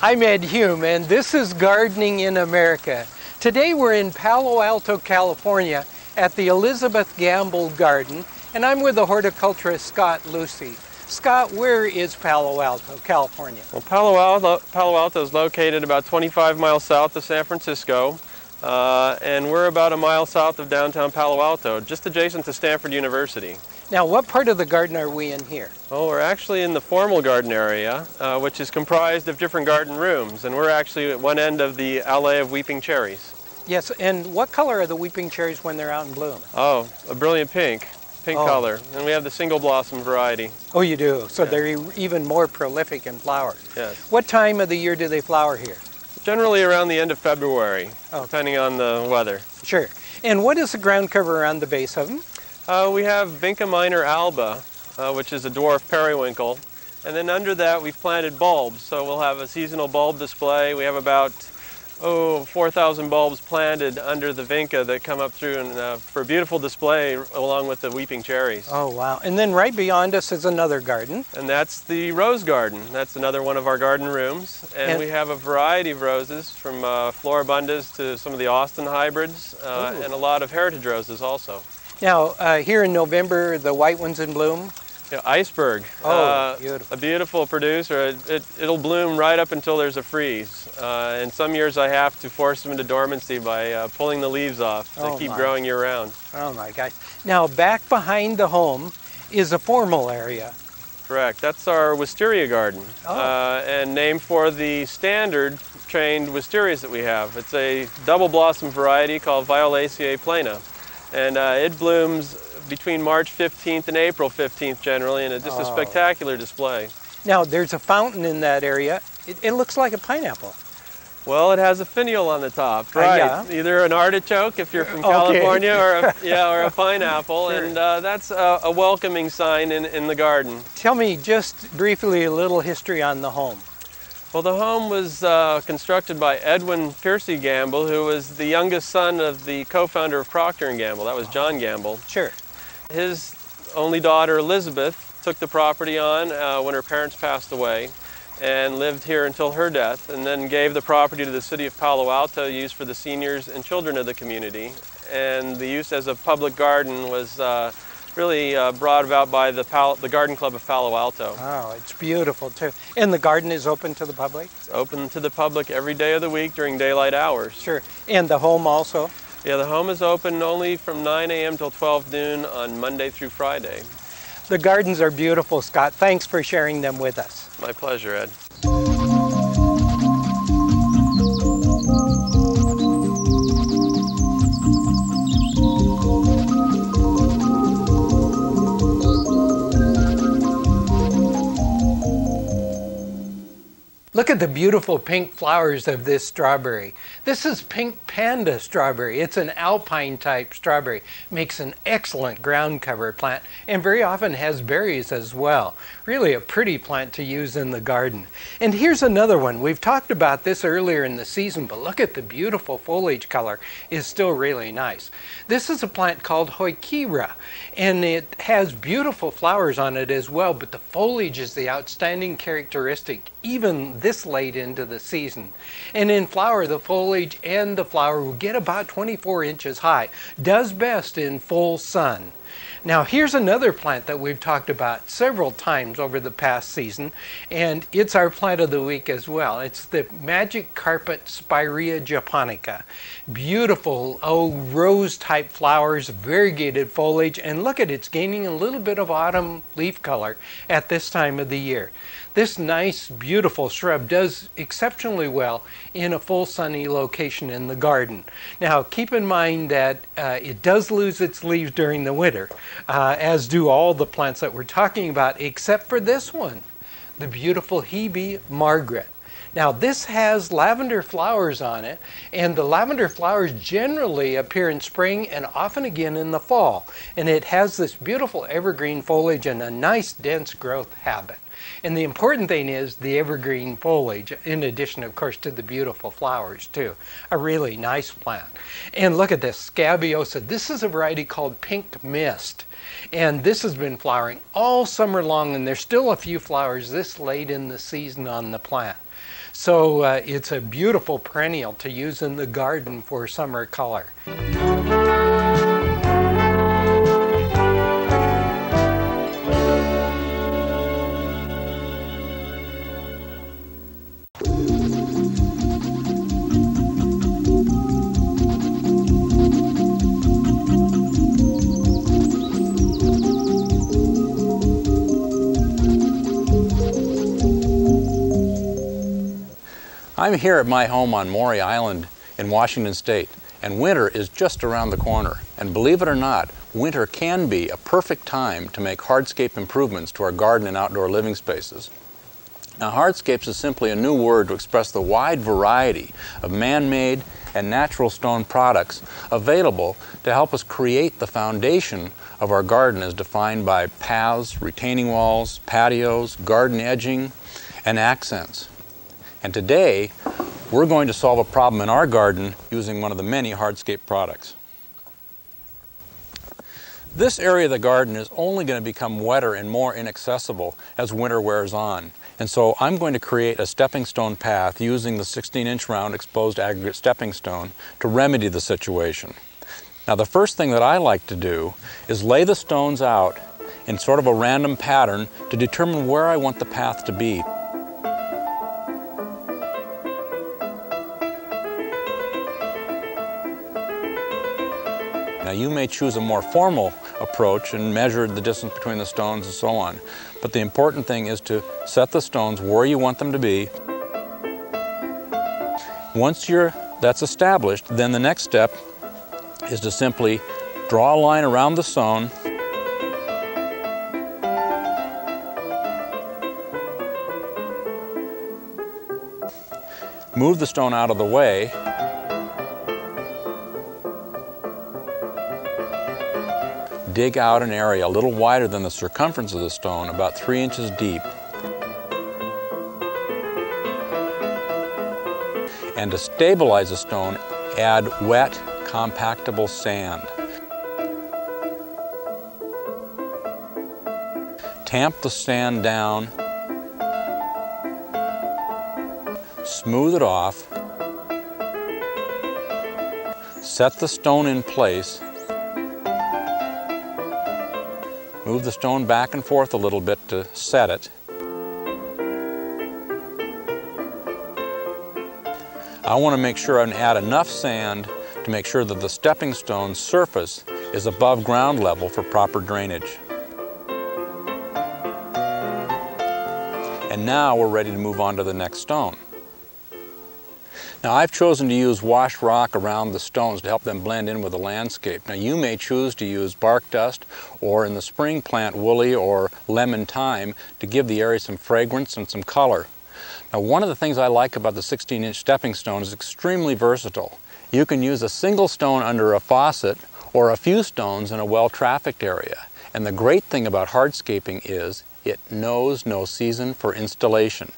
I'm Ed Hume, and this is Gardening in America. Today we're in Palo Alto, California at the Elizabeth Gamble Garden, and I'm with the horticulturist Scott Lucy. Scott, where is Palo Alto, California? Well, Palo Alto is located about 25 miles south of San Francisco, and we're about a mile south of downtown Palo Alto, just adjacent to Stanford University. Now, what part of the garden are we in here? Well, we're actually in the formal garden area, which is comprised of different garden rooms, and we're actually at one end of the alley of weeping cherries. Yes, and what color are the weeping cherries when they're out in bloom? Oh, a brilliant pink color, and we have the single blossom variety. Oh, you do? So Yeah. they're even more prolific in flowers. Yes. What time of the year do they flower here? Generally around the end of February, Oh. depending on the weather. Sure. And what is the ground cover around the base of them? We have Vinca minor alba, which is a dwarf periwinkle, and then under that we've planted bulbs. So we'll have a seasonal bulb display. We have about 4,000 bulbs planted under the Vinca that come up through and for a beautiful display along with the weeping cherries. Oh, wow. And then right beyond us is another garden. And that's the rose garden. That's another one of our garden rooms. And we have a variety of roses from floribundas to some of the Austin hybrids and a lot of heritage roses also. Now, here in November, the white one's in bloom. Yeah, iceberg. Beautiful. A beautiful producer. It'll bloom right up until there's a freeze. And some years I have to force them into dormancy by pulling the leaves off. They keep growing year round. Oh my gosh. Now, back behind the home is a formal area. Correct. That's our wisteria garden. And named for the standard trained wisterias that we have. It's a double blossom variety called Violaceae plana. And it blooms between March 15th and April 15th generally, and it's just a spectacular display. Now, there's a fountain in that area. It looks like a pineapple. Well, it has a finial on the top, right? Yeah. Either an artichoke if you're from California, or a pineapple, Sure. and that's a welcoming sign in the garden. Tell me just briefly a little history on the home. Well, the home was constructed by Edwin Piercy Gamble, who was the youngest son of the co-founder of Procter & Gamble. That was John Gamble. Sure. His only daughter, Elizabeth, took the property on when her parents passed away and lived here until her death, and then gave the property to the city of Palo Alto, used for the seniors and children of the community. And the use as a public garden was really brought about by the Garden Club of Palo Alto. Oh, it's beautiful too. And the garden is open to the public? It's open to the public every day of the week during daylight hours. Sure. And the home also? Yeah, the home is open only from 9 a.m. till 12 noon on Monday through Friday. The gardens are beautiful, Scott. Thanks for sharing them with us. My pleasure, Ed. Look at the beautiful pink flowers of this strawberry. This is pink panda strawberry. It's an alpine type strawberry. Makes an excellent ground cover plant and very often has berries as well. Really a pretty plant to use in the garden. And here's another one. We've talked about this earlier in the season, but look at the beautiful foliage color. It's still really nice. This is a plant called Hoikira, and it has beautiful flowers on it as well, but the foliage is the outstanding characteristic even this late into the season. And in flower, the foliage and the flower will get about 24 inches high. Does best in full sun. Now here's another plant that we've talked about several times over the past season, and it's our plant of the week as well. It's the magic carpet Spirea japonica. Beautiful, rose type flowers, variegated foliage, and look at it's gaining a little bit of autumn leaf color at this time of the year. This nice, beautiful shrub does exceptionally well in a full sunny location in the garden. Now, keep in mind that it does lose its leaves during the winter, as do all the plants that we're talking about, except for this one, the beautiful Hebe Margaret. Now, this has lavender flowers on it, and the lavender flowers generally appear in spring and often again in the fall. And it has this beautiful evergreen foliage and a nice dense growth habit. And the important thing is the evergreen foliage, in addition, of course, to the beautiful flowers, too. A really nice plant. And look at this, Scabiosa. This is a variety called Pink Mist. And this has been flowering all summer long, and there's still a few flowers this late in the season on the plant. So it's a beautiful perennial to use in the garden for summer color. I'm here at my home on Maury Island in Washington State, and winter is just around the corner. And believe it or not, winter can be a perfect time to make hardscape improvements to our garden and outdoor living spaces. Now, hardscapes is simply a new word to express the wide variety of man-made and natural stone products available to help us create the foundation of our garden as defined by paths, retaining walls, patios, garden edging, and accents. And today, we're going to solve a problem in our garden using one of the many hardscape products. This area of the garden is only going to become wetter and more inaccessible as winter wears on. And so I'm going to create a stepping stone path using the 16-inch round exposed aggregate stepping stone to remedy the situation. Now, the first thing that I like to do is lay the stones out in sort of a random pattern to determine where I want the path to be. Now, you may choose a more formal approach and measure the distance between the stones and so on. But the important thing is to set the stones where you want them to be. Once that's established, then the next step is to simply draw a line around the stone. Move the stone out of the way. Dig out an area a little wider than the circumference of the stone, about 3 inches deep. And to stabilize the stone, add wet, compactable sand. Tamp the sand down. Smooth it off. Set the stone in place. Move the stone back and forth a little bit to set it. I want to make sure I add enough sand to make sure that the stepping stone surface is above ground level for proper drainage. And now we're ready to move on to the next stone. Now, I've chosen to use washed rock around the stones to help them blend in with the landscape. Now, you may choose to use bark dust, or in the spring plant woolly or lemon thyme to give the area some fragrance and some color. Now, one of the things I like about the 16-inch stepping stone is extremely versatile. You can use a single stone under a faucet or a few stones in a well-trafficked area. And the great thing about hardscaping is it knows no season for installation.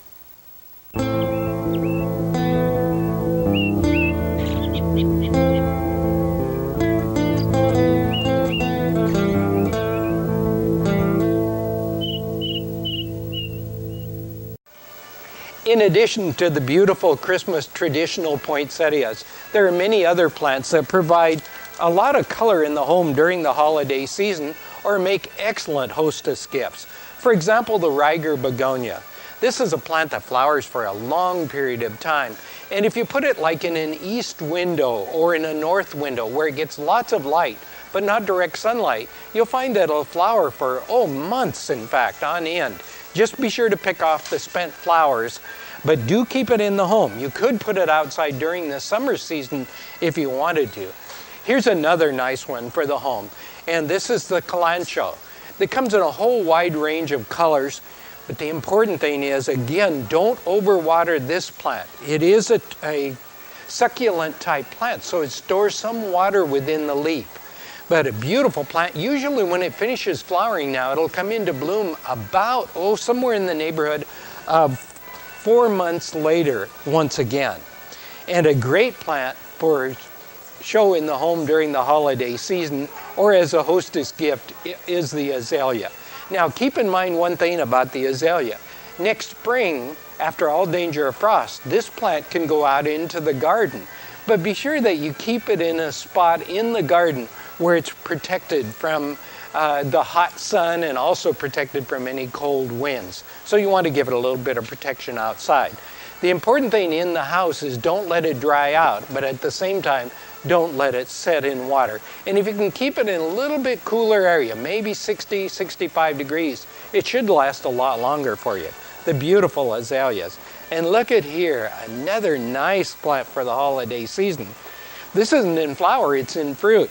In addition to the beautiful Christmas traditional poinsettias, there are many other plants that provide a lot of color in the home during the holiday season or make excellent hostess gifts. For example, the Reiger begonia. This is a plant that flowers for a long period of time. And if you put it like in an east window or in a north window where it gets lots of light, but not direct sunlight, you'll find that it'll flower for, months in fact, on end. Just be sure to pick off the spent flowers, but do keep it in the home. You could put it outside during the summer season if you wanted to. Here's another nice one for the home, and this is the calancho. It comes in a whole wide range of colors, but the important thing is, again, don't overwater this plant. It is a succulent type plant, so it stores some water within the leaf. But a beautiful plant. Usually when it finishes flowering now, it'll come into bloom about, somewhere in the neighborhood of 4 months later once again. And a great plant for show in the home during the holiday season or as a hostess gift is the azalea. Now keep in mind one thing about the azalea. Next spring, after all danger of frost, this plant can go out into the garden. But be sure that you keep it in a spot in the garden where it's protected from the hot sun and also protected from any cold winds. So you want to give it a little bit of protection outside. The important thing in the house is don't let it dry out, but at the same time, don't let it set in water. And if you can keep it in a little bit cooler area, maybe 60, 65 degrees, it should last a lot longer for you. The beautiful azaleas. And look at here, another nice plant for the holiday season. This isn't in flower, it's in fruit.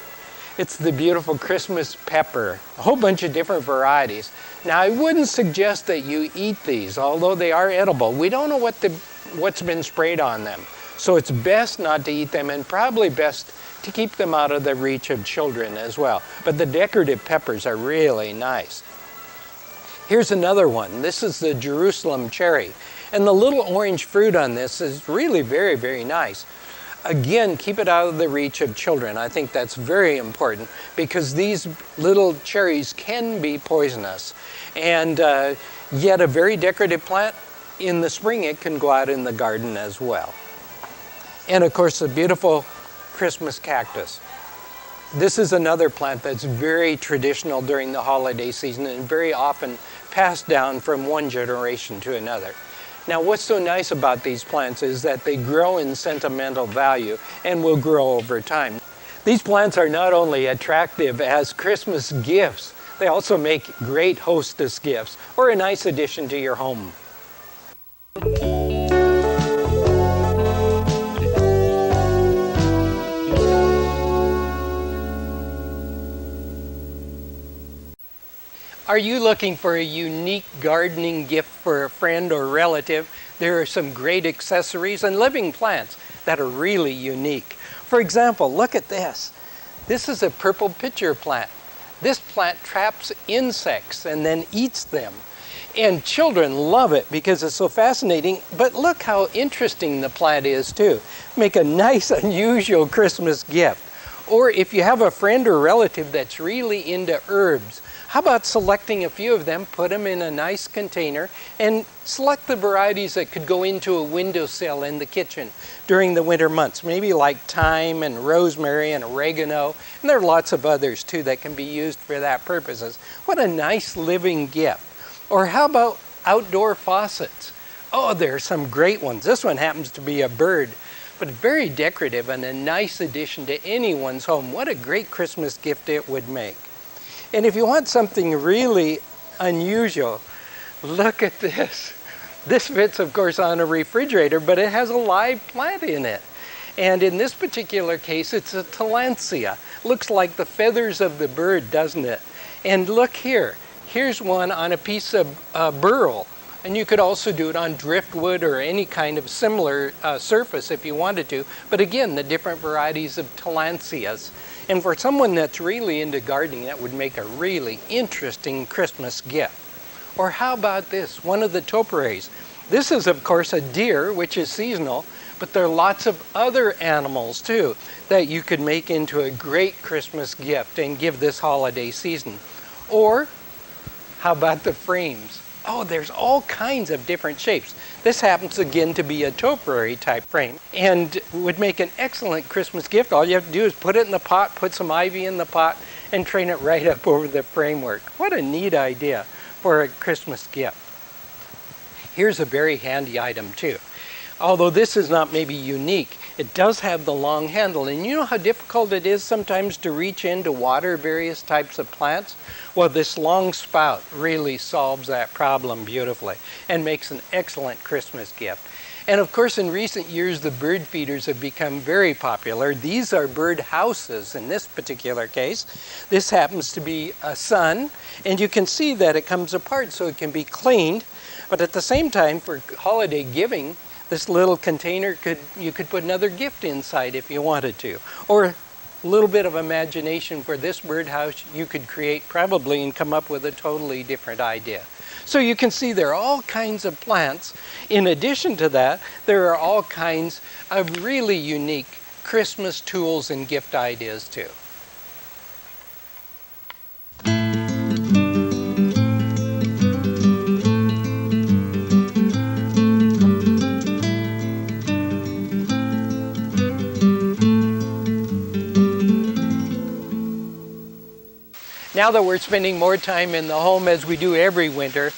It's the beautiful Christmas pepper, a whole bunch of different varieties. Now, I wouldn't suggest that you eat these, although they are edible. We don't know what's been sprayed on them. So it's best not to eat them, and probably best to keep them out of the reach of children as well. But the decorative peppers are really nice. Here's another one. This is the Jerusalem cherry. And the little orange fruit on this is really very, very nice. Again, keep it out of the reach of children. I think that's very important because these little cherries can be poisonous. And yet a very decorative plant, in the spring it can go out in the garden as well. And of course, the beautiful Christmas cactus. This is another plant that's very traditional during the holiday season and very often passed down from one generation to another. Now, what's so nice about these plants is that they grow in sentimental value and will grow over time. These plants are not only attractive as Christmas gifts, they also make great hostess gifts or a nice addition to your home. Are you looking for a unique gardening gift for a friend or relative? There are some great accessories and living plants that are really unique. For example, look at this. This is a purple pitcher plant. This plant traps insects and then eats them. And children love it because it's so fascinating, but look how interesting the plant is too. Make a nice, unusual Christmas gift. Or if you have a friend or relative that's really into herbs, how about selecting a few of them, put them in a nice container, and select the varieties that could go into a windowsill in the kitchen during the winter months, maybe like thyme and rosemary and oregano, and there are lots of others too that can be used for that purposes. What a nice living gift. Or how about outdoor faucets? Oh, there are some great ones. This one happens to be a bird, but very decorative and a nice addition to anyone's home. What a great Christmas gift it would make. And if you want something really unusual, look at this. This fits, of course, on a refrigerator, but it has a live plant in it. And in this particular case, it's a tillandsia. Looks like the feathers of the bird, doesn't it? And look here. Here's one on a piece of burl. And you could also do it on driftwood or any kind of similar surface if you wanted to. But again, the different varieties of tillandsias. And for someone that's really into gardening, that would make a really interesting Christmas gift. Or how about this, one of the topiaries. This is, of course, a deer, which is seasonal, but there are lots of other animals, too, that you could make into a great Christmas gift and give this holiday season. Or how about the frames? Oh, there's all kinds of different shapes. This happens again to be a topiary type frame and would make an excellent Christmas gift. All you have to do is put it in the pot, put some ivy in the pot, and train it right up over the framework. What a neat idea for a Christmas gift. Here's a very handy item too. Although this is not maybe unique, it does have the long handle. And you know how difficult it is sometimes to reach in to water various types of plants? Well, this long spout really solves that problem beautifully and makes an excellent Christmas gift. And of course, in recent years, the bird feeders have become very popular. These are bird houses in this particular case. This happens to be a sun, and you can see that it comes apart so it can be cleaned. But at the same time, for holiday giving, this little container you could put another gift inside if you wanted to. Or a little bit of imagination for this birdhouse you could create probably and come up with a totally different idea. So you can see there are all kinds of plants. In addition to that, there are all kinds of really unique Christmas tools and gift ideas too. Now that we're spending more time in the home as we do every winter,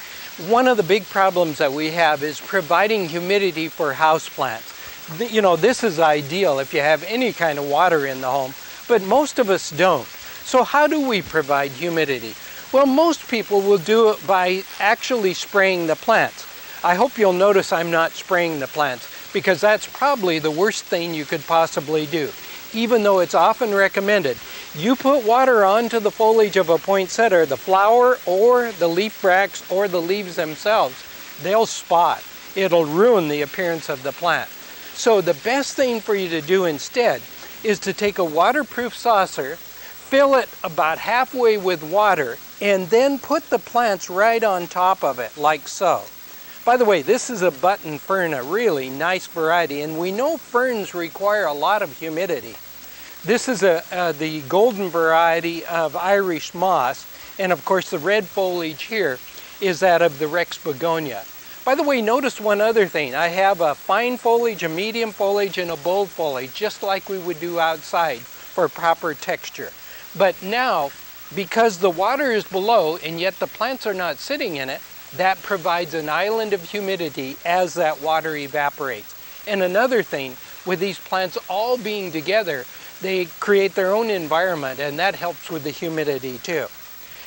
one of the big problems that we have is providing humidity for houseplants. You know, this is ideal if you have any kind of water in the home, but most of us don't. So how do we provide humidity? Well, most people will do it by actually spraying the plants. I hope you'll notice I'm not spraying the plants, because that's probably the worst thing you could possibly do. Even though it's often recommended, you put water onto the foliage of a poinsettia, the flower or the leaf bracts or the leaves themselves, they'll spot. It'll ruin the appearance of the plant. So the best thing for you to do instead is to take a waterproof saucer, fill it about halfway with water, and then put the plants right on top of it, like so. By the way, this is a button fern, a really nice variety, and we know ferns require a lot of humidity. This is the golden variety of Irish moss, and of course the red foliage here is that of the Rex begonia. By the way, notice one other thing. I have a fine foliage, a medium foliage, and a bold foliage, just like we would do outside for proper texture. But now, because the water is below and yet the plants are not sitting in it, that provides an island of humidity as that water evaporates. And another thing, with these plants all being together, they create their own environment, and that helps with the humidity too.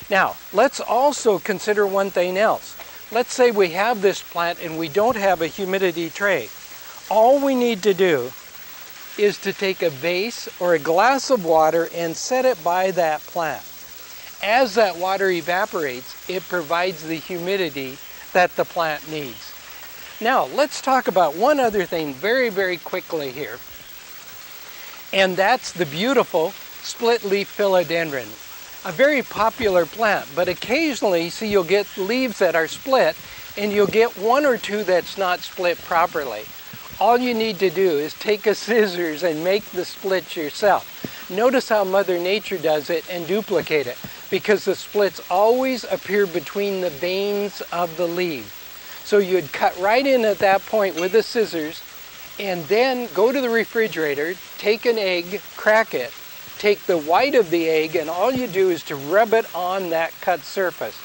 Now, let's also consider one thing else. Let's say we have this plant and we don't have a humidity tray. All we need to do is to take a vase or a glass of water and set it by that plant. As that water evaporates, it provides the humidity that the plant needs. Now, let's talk about one other thing very, very quickly here. And that's the beautiful split-leaf philodendron. A very popular plant, but occasionally, see, you'll get leaves that are split, and you'll get one or two that's not split properly. All you need to do is take a scissors and make the splits yourself. Notice how Mother Nature does it and duplicate it, because the splits always appear between the veins of the leaf. So you'd cut right in at that point with the scissors, and then go to the refrigerator, take an egg, crack it, take the white of the egg, and all you do is to rub it on that cut surface.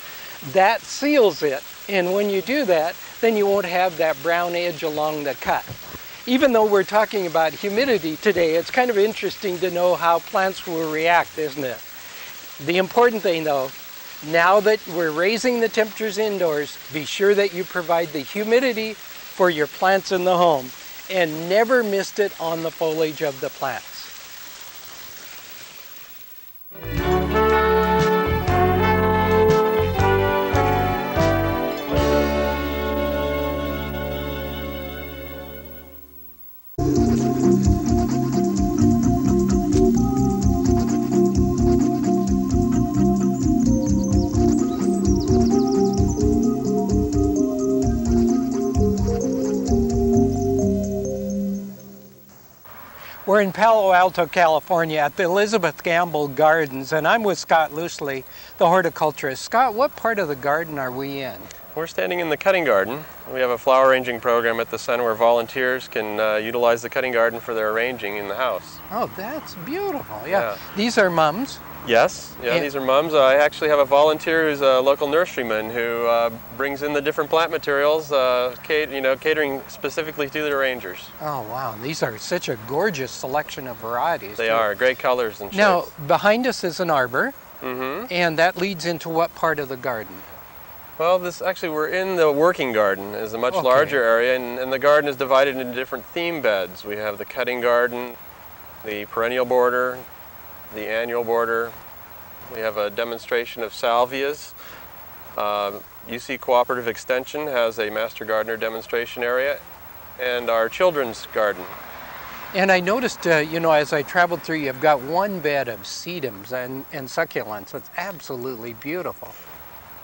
That seals it, and when you do that, then you won't have that brown edge along the cut. Even though we're talking about humidity today, it's kind of interesting to know how plants will react, isn't it? The important thing though, now that we're raising the temperatures indoors, be sure that you provide the humidity for your plants in the home, and never mist it on the foliage of the plants. We're in Palo Alto, California at the Elizabeth Gamble Gardens, and I'm with Scott Loosely, the horticulturist. Scott, what part of the garden are we in? We're standing in the cutting garden. We have a flower arranging program at the center where volunteers can utilize the cutting garden for their arranging in the house. Oh, that's beautiful. Yeah. These are mums. Yes, these are mums. I actually have a volunteer who's a local nurseryman who brings in the different plant materials, catering specifically to the arrangers. Oh, wow. These are such a gorgeous selection of varieties. They are. Great colors and shapes. Now, behind us is an arbor, and that leads into what part of the garden? Well, we're in the working garden. It's a much larger area, and the garden is divided into different theme beds. We have the cutting garden, the perennial border, the annual border. We have a demonstration of salvias. UC Cooperative Extension has a Master Gardener demonstration area, and our children's garden. And I noticed, as I traveled through, you've got one bed of sedums and succulents. It's absolutely beautiful.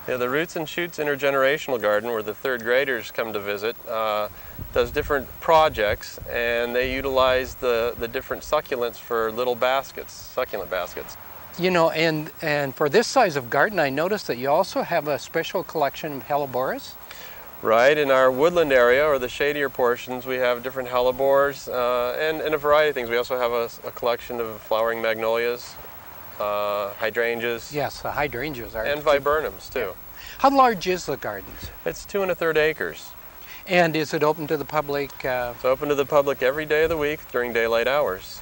Yeah, the Roots and Shoots Intergenerational Garden, where the third graders come to visit, does different projects, and they utilize the different succulents for little baskets, succulent baskets. You know, and for this size of garden, I noticed that you also have a special collection of helleborus. Right, in our woodland area, or the shadier portions, we have different hellebores and a variety of things. We also have a collection of flowering magnolias. hydrangeas, Yes, the hydrangeas are. and viburnums too. How large is the garden? It's 2 1/3 acres. And is it open to the public? It's open to the public every day of the week during daylight hours.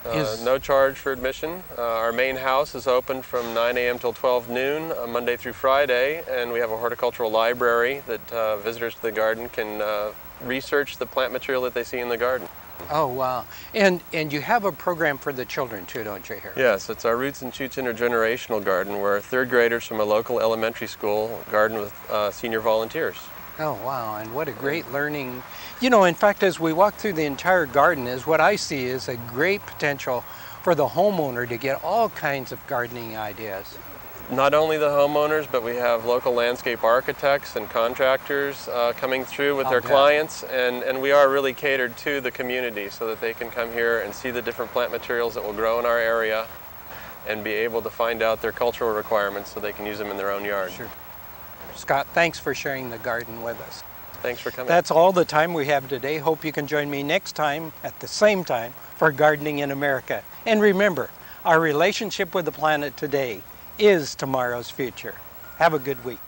No charge for admission. Our main house is open from 9 a.m. till 12 noon, Monday through Friday, and we have a horticultural library that visitors to the garden can research the plant material that they see in the garden. Oh, wow. And you have a program for the children too, don't you, here? Yes, it's our Roots and Shoots intergenerational garden where third graders from a local elementary school garden with senior volunteers. Oh, wow, and what a great learning. You know, in fact, as we walk through the entire garden, what I see is a great potential for the homeowner to get all kinds of gardening ideas. Not only the homeowners, but we have local landscape architects and contractors coming through with their clients, and we are really catered to the community so that they can come here and see the different plant materials that will grow in our area and be able to find out their cultural requirements so they can use them in their own yard. Sure. Scott, thanks for sharing the garden with us. Thanks for coming. That's all the time we have today. Hope you can join me next time at the same time for Gardening in America. And remember, our relationship with the planet today is tomorrow's future. Have a good week.